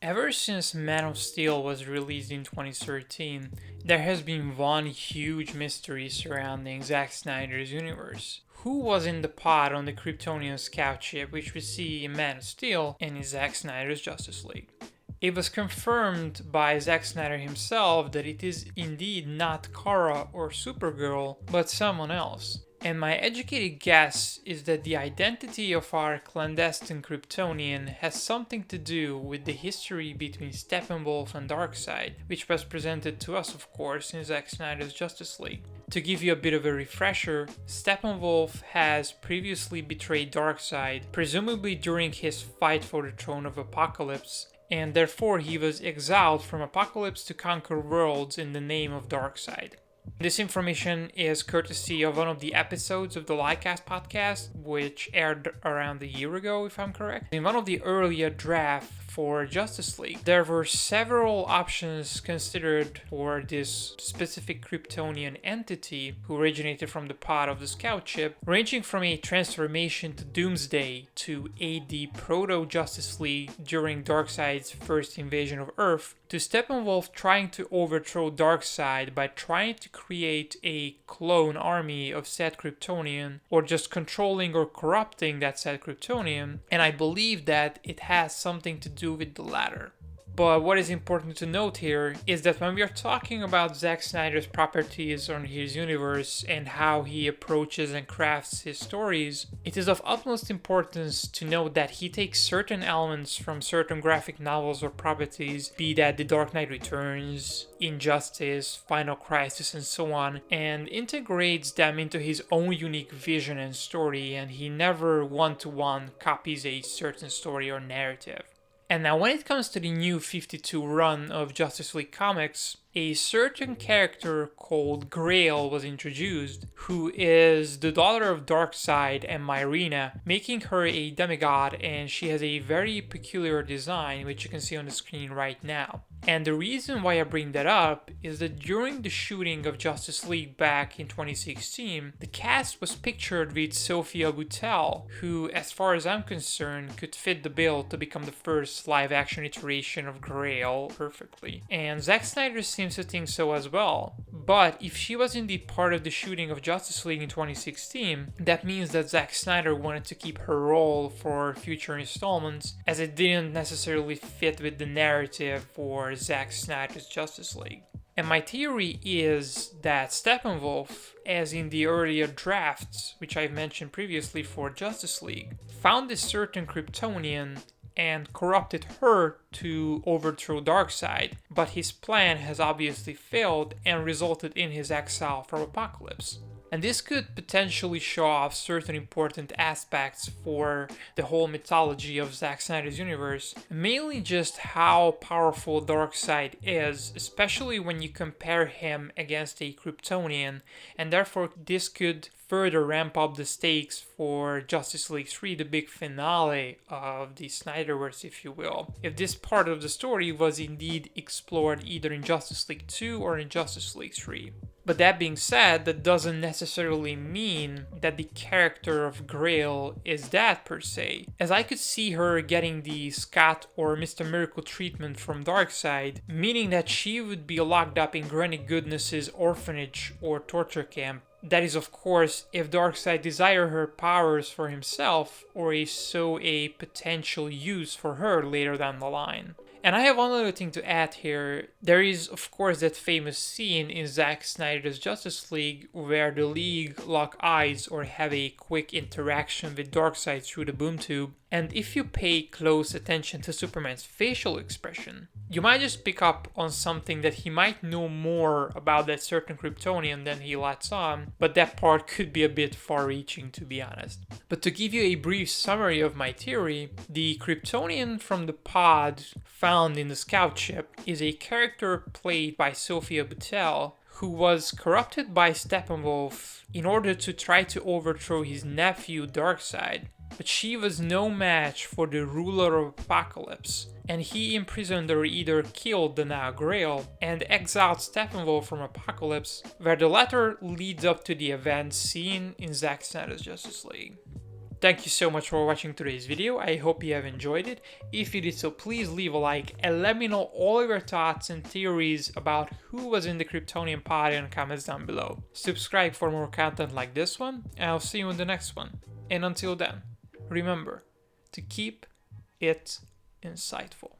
Ever since Man of Steel was released in 2013, there has been one huge mystery surrounding Zack Snyder's universe. Who was in the pod on the Kryptonian Scout Ship, which we see in Man of Steel and in Zack Snyder's Justice League? It was confirmed by Zack Snyder himself that it is indeed not Kara or Supergirl, but someone else. And my educated guess is that the identity of our clandestine Kryptonian has something to do with the history between Steppenwolf and Darkseid, which was presented to us, of course, in Zack Snyder's Justice League. To give you a bit of a refresher, Steppenwolf has previously betrayed Darkseid, presumably during his fight for the Throne of Apocalypse, and therefore he was exiled from Apocalypse to conquer worlds in the name of Darkseid. This information is courtesy of one of the episodes of the Lycast podcast, which aired around a year ago, if I'm correct. In one of the earlier drafts for Justice League, there were several options considered for this specific Kryptonian entity who originated from the pod of the Scout Ship, ranging from a transformation to Doomsday to aid the Proto-Justice League during Darkseid's first invasion of Earth, to Steppenwolf trying to overthrow Darkseid by trying to create a clone army of said Kryptonian, or just controlling or corrupting that said Kryptonian, and I believe that it has something to do with the latter. But what is important to note here is that when we are talking about Zack Snyder's properties on his universe and how he approaches and crafts his stories, it is of utmost importance to note that he takes certain elements from certain graphic novels or properties, be that The Dark Knight Returns, Injustice, Final Crisis, and so on, and integrates them into his own unique vision and story, and he never one-to-one copies a certain story or narrative. And now when it comes to the new 52 run of Justice League comics, a certain character called Grail was introduced, who is the daughter of Darkseid and Myrina, making her a demigod, and she has a very peculiar design, which you can see on the screen right now. And the reason why I bring that up is that during the shooting of Justice League back in 2016, the cast was pictured with Sophia Boutelle, who, as far as I'm concerned, could fit the bill to become the first live-action iteration of Grail perfectly. And Zack Snyder seems to think so as well. But if she was indeed part of the shooting of Justice League in 2016, that means that Zack Snyder wanted to keep her role for future installments, as it didn't necessarily fit with the narrative for Zack Snyder's Justice League. And my theory is that Steppenwolf, as in the earlier drafts, which I've mentioned previously for Justice League, found a certain Kryptonian and corrupted her to overthrow Darkseid, but his plan has obviously failed and resulted in his exile from Apocalypse. And this could potentially show off certain important aspects for the whole mythology of Zack Snyder's universe, mainly just how powerful Darkseid is, especially when you compare him against a Kryptonian, and therefore this could further ramp up the stakes for Justice League 3, the big finale of the SnyderVerse, if you will, if this part of the story was indeed explored either in Justice League 2 or in Justice League 3. But that being said, that doesn't necessarily mean that the character of Grail is that per se, as I could see her getting the Scott or Mr. Miracle treatment from Darkseid, meaning that she would be locked up in Granny Goodness's orphanage or torture camp. That is, of course, if Darkseid desire her powers for himself, or a potential use for her later down the line. And I have one other thing to add here. There is, of course, that famous scene in Zack Snyder's Justice League where the League lock eyes or have a quick interaction with Darkseid through the boom tube. And if you pay close attention to Superman's facial expression, you might just pick up on something that he might know more about that certain Kryptonian than he lets on, but that part could be a bit far-reaching, to be honest. But to give you a brief summary of my theory, the Kryptonian from the pod found in the Scout Ship is a character played by Sophia Boutelle, who was corrupted by Steppenwolf in order to try to overthrow his nephew Darkseid. But she was no match for the ruler of Apocalypse, and he imprisoned or either killed the now Grail and exiled Steppenwolf from Apocalypse, where the latter leads up to the events seen in Zack Snyder's Justice League. Thank you so much for watching today's video. I hope you have enjoyed it. If you did so, please leave a like and let me know all of your thoughts and theories about who was in the Kryptonian party in the comments down below. Subscribe for more content like this one, and I'll see you in the next one. And until then, remember to keep it insightful.